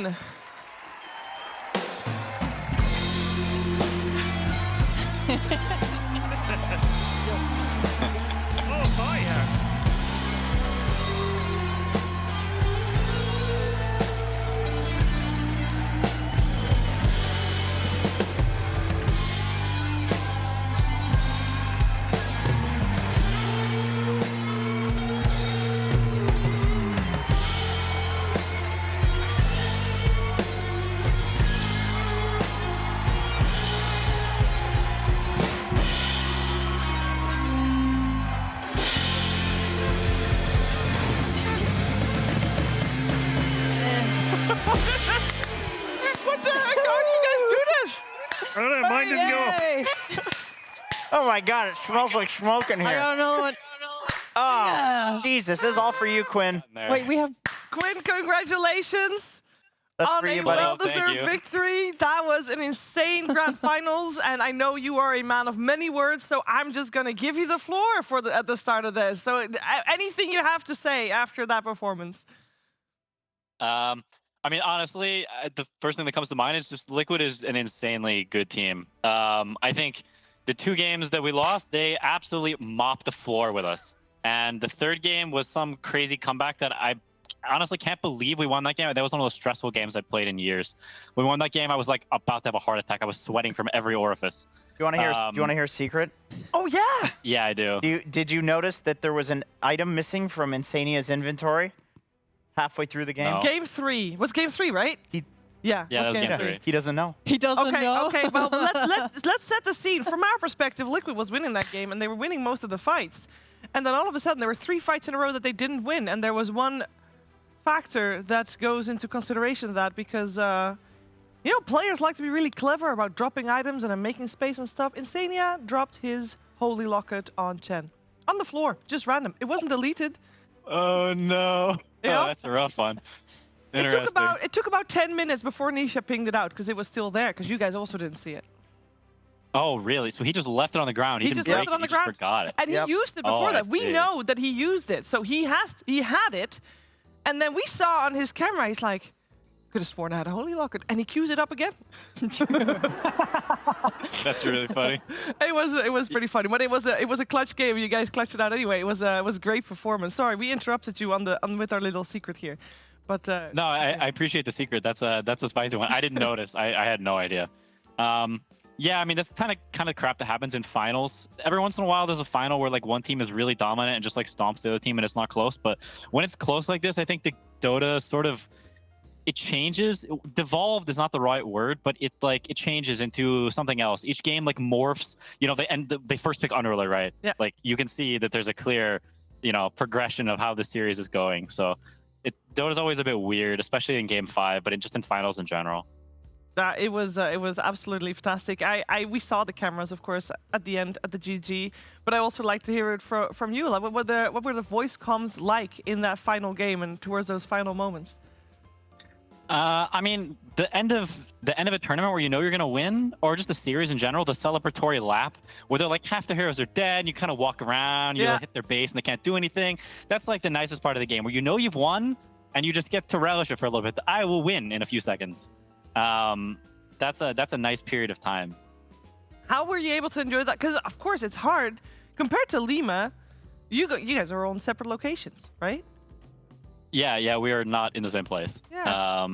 Quinn. Oh, my hat. What the heck? How do you guys do this? I don't know, mine didn't go. Yay! Oh my God, it smells like smoke in I here. don't know what. Oh, Yeah. Jesus, this is all for you, Quinn. Wait, we have. Quinn, congratulations That's on for a you, buddy. well-deserved you. victory. That was an insane grand finals, and I know you are a man of many words, so I'm just gonna give you the floor for at the start of this. So, anything you have to say after that performance? I mean, honestly, the first thing that comes to mind is just Liquid is an insanely good team. I think the 2 games that we lost, they absolutely mopped the floor with us. And the 3rd game was some crazy comeback that I honestly can't believe we won that game. That was one of those stressful games I've played in years. When we won that game, I was like about to have a heart attack. I was sweating from every orifice. Do you want to hear? Do you want to hear a secret? Oh yeah. Yeah, I do. Did you notice that there was an item missing from Insania's inventory halfway through the game? No. Game 3 was game 3, right? Yeah. Yeah, that was game 3. He doesn't know. He doesn't Okay, know. okay. Well, let's set the scene. From our perspective, Liquid was winning that game, and they were winning most of the fights. And then all of a sudden, there were 3 fights in a row that they didn't win, and there was one factor that goes into consideration of that because, you know, players like to be really clever about dropping items and making space and stuff. Insania dropped his Holy Locket on Chen. On the floor, just random. It wasn't deleted. Oh, no. Yeah. Oh, that's a rough one. It took about 10 minutes before Nisha pinged it out because it was still there because you guys also didn't see it. Oh, really? So he just left it on the ground. He didn't just left break it on the He just ground. forgot it. And Yep. he used it Oh, before I that. We see. know that he used it. So he had it. And then we saw on his camera, he's like, could have sworn I had a Holy Locket. And he queues it up again. That's really funny. It was pretty funny. But it was a clutch game. You guys clutched it out anyway. It was a great performance. Sorry, we interrupted you with our little secret here. But No, I appreciate the secret. That's a spicy one. I didn't notice. I had no idea. Yeah, I mean that's kind of crap that happens in finals. Every once in a while, there's a final where like one team is really dominant and just like stomps the other team, and it's not close. But when it's close like this, I think the Dota sort of it changes. Devolved is not the right word, but it changes into something else. Each game like morphs. You know, they first pick Underler, right? Yeah. Like you can see that there's a clear, you know, progression of how the series is going. So Dota's always a bit weird, especially in Game 5, but just in finals in general. it was absolutely fantastic. We saw the cameras, of course, at the end at the GG, but I also like to hear it from you. Like, what were the voice comms like in that final game and towards those final moments? I mean, the end of a tournament where you know you're gonna win, or just the series in general, the celebratory lap, where they're like half the heroes are dead, and you kind of walk around, you Yeah. hit their base, and they can't do anything. That's like the nicest part of the game, where you know you've won, and you just get to relish it for a little bit. I will win in a few seconds. That's a nice period of time. How were you able to enjoy that? Because of course it's hard compared to Lima. You guys are on separate locations, right? Yeah, we are not in the same place. Yeah.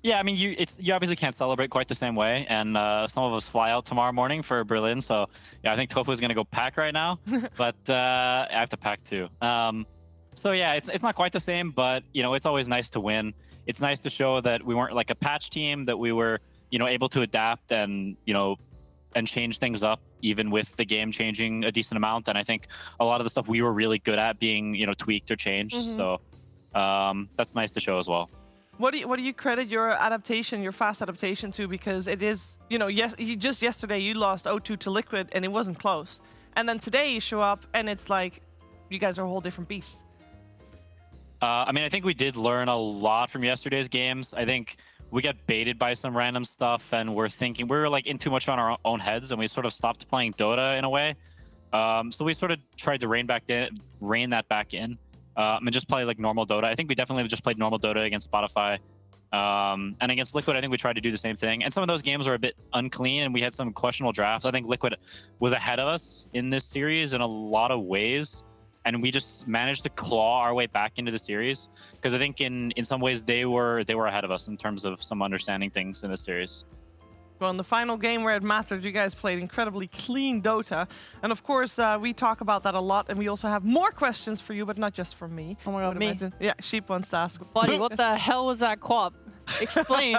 Yeah, I mean, you obviously can't celebrate quite the same way, and some of us fly out tomorrow morning for Berlin. So yeah, I think Tofu is gonna go pack right now, but I have to pack too. So yeah, it's not quite the same, but you know, it's always nice to win. It's nice to show that we weren't like a patch team, that we were, you know, able to adapt and, you know, and change things up even with the game changing a decent amount. And I think a lot of the stuff we were really good at being, you know, tweaked or changed. Mhm. So that's nice to show as well. What do you credit your adaptation, your fast adaptation to? Because it is, you know, just yesterday you lost 0-2 to Liquid and it wasn't close, and then today you show up and it's like you guys are a whole different beast. I mean, I think we did learn a lot from yesterday's games. I think we got baited by some random stuff, and we were like in too much on our own heads, and we sort of stopped playing Dota in a way. So we sort of tried to rein that back in, and just play like normal Dota. I think we definitely just played normal Dota against Spotify, And against Liquid, I think we tried to do the same thing. And some of those games were a bit unclean, and we had some questionable drafts. I think Liquid was ahead of us in this series in a lot of ways, and we just managed to claw our way back into the series. Because I think in some ways they were ahead of us in terms of some understanding things in this series. Well, in the final game where it mattered, you guys played incredibly clean Dota. And of course, we talk about that a lot, and we also have more questions for you, but not just from me. Oh my god, me? Yeah, Sheep wants to ask. Buddy, what the hell was that quap? Explain.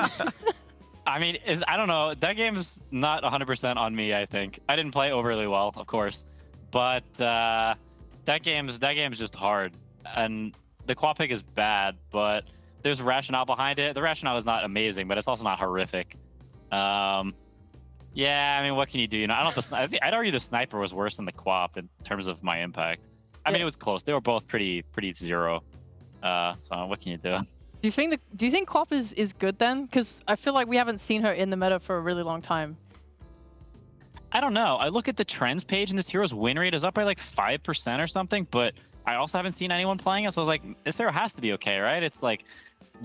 I mean, I don't know. That game's not 100% on me, I think. I didn't play overly well, of course. But that game's just hard. And the quap pick is bad, but there's rationale behind it. The rationale is not amazing, but it's also not horrific. Yeah, I mean, what can you do? You know, I'd argue the sniper was worse than the quap in terms of my impact. I mean, it was close. They were both pretty zero. So what can you do? Do you think quap is good then? Because I feel like we haven't seen her in the meta for a really long time. I don't know. I look at the trends page, and this hero's win rate is up by like 5% or something, but I also haven't seen anyone playing it, so I was like, this hero has to be okay, right? It's like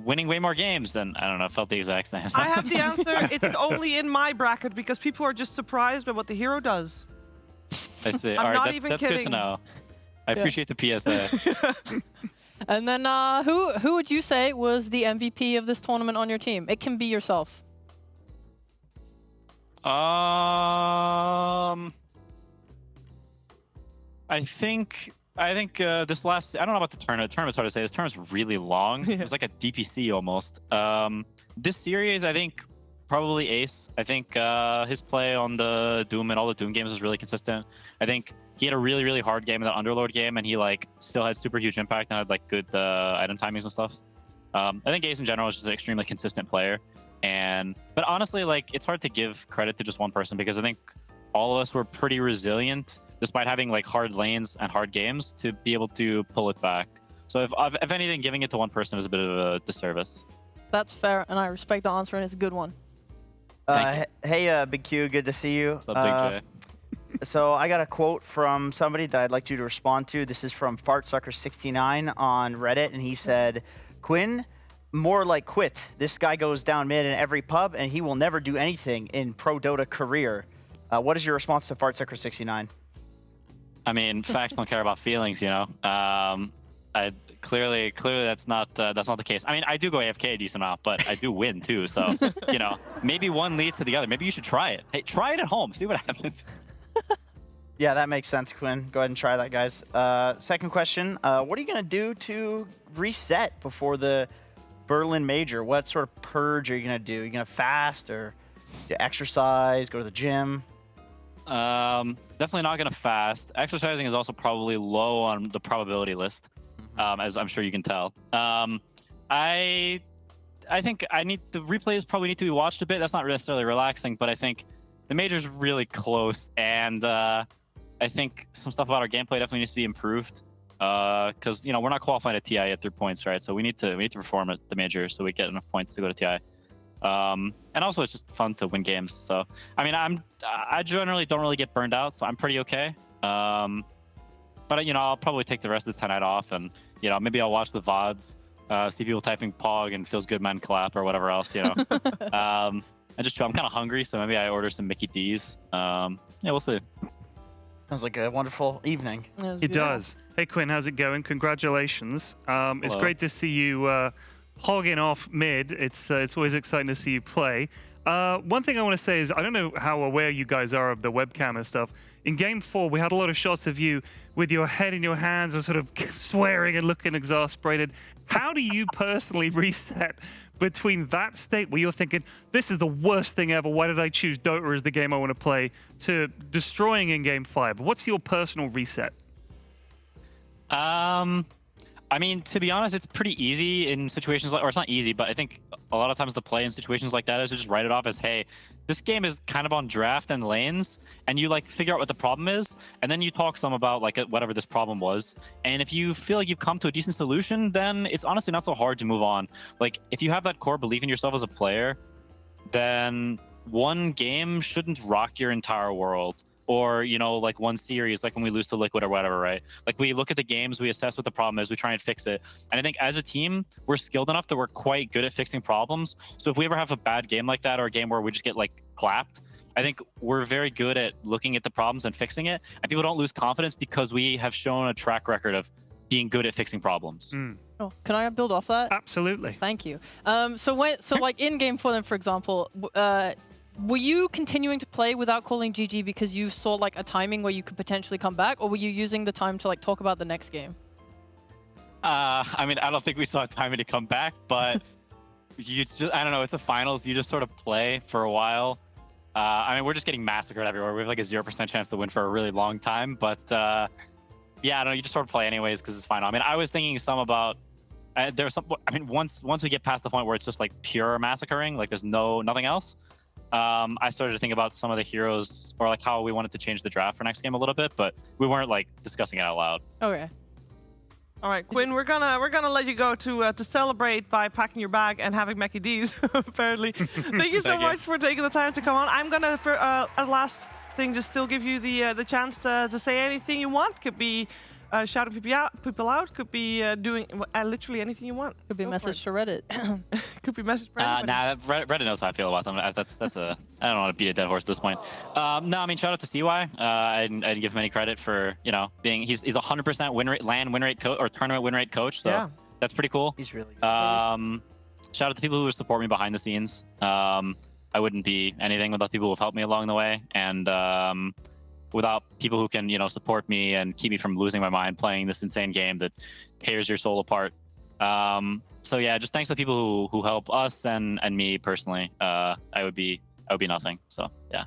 winning way more games than, I don't know, felt the exact same. I have the answer. It's only in my bracket because people are just surprised by what the hero does. I see. I'm All right, not that's, even that's kidding. good to know. I appreciate the PSA. And then who would you say was the MVP of this tournament on your team? It can be yourself. I think this last, I don't know about the tournament. The tournament's hard to say. This tournament's really long. It was like a DPC almost. This series, I think probably Ace. I think his play on the Doom and all the Doom games was really consistent. I think he had a really, really hard game in the Underlord game, and he like still had super huge impact and had like good item timings and stuff. I think Ace in general is just an extremely consistent player. But honestly, like, it's hard to give credit to just one person because I think all of us were pretty resilient despite having like hard lanes and hard games to be able to pull it back. So if anything, giving it to one person is a bit of a disservice. That's fair, and I respect the answer, and it's a good one. Hey, Big Q, good to see you. What's up, Big J? So I got a quote from somebody that I'd like you to respond to. This is from Fartsucker69 on Reddit, and he said, Quinn, more like quit. This guy goes down mid in every pub, and he will never do anything in pro Dota career. What is your response to Fartsucker69? I mean, facts don't care about feelings, you know. Clearly that's not the case. I mean, I do go AFK a decent amount, but I do win too. So you know, maybe one leads to the other. Maybe you should try it. Hey, try it at home. See what happens. Yeah, that makes sense, Quinn. Go ahead and try that, guys. Second question, what are you going to do to reset before the Berlin Major? What sort of purge are you going to do? Are you going to fast or exercise, go to the gym? Definitely not going to fast. Exercising is also probably low on the probability list, as I'm sure you can tell. I think the replays probably need to be watched a bit. That's not necessarily relaxing, but I think the Major's really close, and I think some stuff about our gameplay definitely needs to be improved. Because you know, we're not qualifying at TI at 3 points, right? So we need to perform at the Major so we get enough points to go to TI. And also it's just fun to win games. So I mean, I generally don't really get burned out, so I'm pretty okay. But you know, I'll probably take the rest of the night off, and you know, maybe I'll watch the VODs, see people typing Pog and Feels Good Men Clap or whatever else, you know. I just I'm kind of hungry, so maybe I order some Mickey D's. Yeah, we'll see. Sounds like a wonderful evening. It does. Hey, Quinn, how's it going? Congratulations. It's great to see you hogging off mid. It's always exciting to see you play. One thing I want to say is I don't know how aware you guys are of the webcam and stuff. In Game 4, we had a lot of shots of you with your head in your hands and sort of swearing and looking exasperated. How do you personally reset between that state where you're thinking, this is the worst thing ever, why did I choose Dota as the game I want to play, to destroying in Game 5? What's your personal reset? I mean, to be honest, it's pretty easy in situations like, or it's not easy, but I think a lot of times the play in situations like that is to just write it off as, hey, this game is kind of on draft and lanes, and you like figure out what the problem is, and then you talk some about like whatever this problem was. And if you feel like you've come to a decent solution, then it's honestly not so hard to move on. Like if you have that core belief in yourself as a player, then one game shouldn't rock your entire world. or, you know, like one series, like when we lose to Liquid or whatever, right? Like we look at the games, we assess what the problem is, we try and fix it. And I think as a team, we're skilled enough that we're quite good at fixing problems. So if we ever have a bad game like that, or a game where we just get like clapped, I think we're very good at looking at the problems and fixing it. And people don't lose confidence because we have shown a track record of being good at fixing problems. Oh, can I build off that? Absolutely. Thank you. So like in game 4 then, for example, were you continuing to play without calling GG because you saw like a timing where you could potentially come back, or were you using the time to like talk about the next game? I mean, I don't think we saw a timing to come back, but I don't know. It's a finals. You just sort of play for a while. I mean, we're just getting massacred everywhere. We have like a 0% chance to win for a really long time, but yeah, I don't know. You just sort of play anyways because it's final. I mean, I was thinking some about. There's some. I mean, once we get past the point where it's just like pure massacring, like there's nothing else. I started to think about some of the heroes, or like how we wanted to change the draft for next game a little bit, but we weren't like discussing it out loud. Okay. All right, Quinn, we're gonna let you go to celebrate by packing your bag and having Mackie D's. Apparently, thank you so Thank you. much for taking the time to come on. I'm gonna, as last thing, just still give you the chance to say anything you want. Could be shouting people out. Could be doing literally anything you want. Could be a Go for message to Reddit. Could be a message for anybody. Nah, Reddit knows how I feel about them. That's a. I don't want to beat a dead horse at this point. No, I mean, shout out to CY. I didn't give him any credit for, you know, being he's 100% win rate coach or tournament win rate coach. So Yeah. that's pretty cool. He's really good. Shout out to people who support me behind the scenes. I wouldn't be anything without people who have helped me along the way, and without people who can, you know, support me and keep me from losing my mind playing this insane game that tears your soul apart. So yeah, just thanks to people who help us and me personally. I would be nothing. So yeah.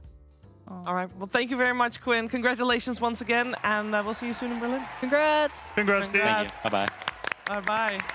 All right. Well, thank you very much, Quinn. Congratulations once again, and we'll see you soon in Berlin. Congrats. Congrats, dude. Thank you. Bye bye. Bye bye.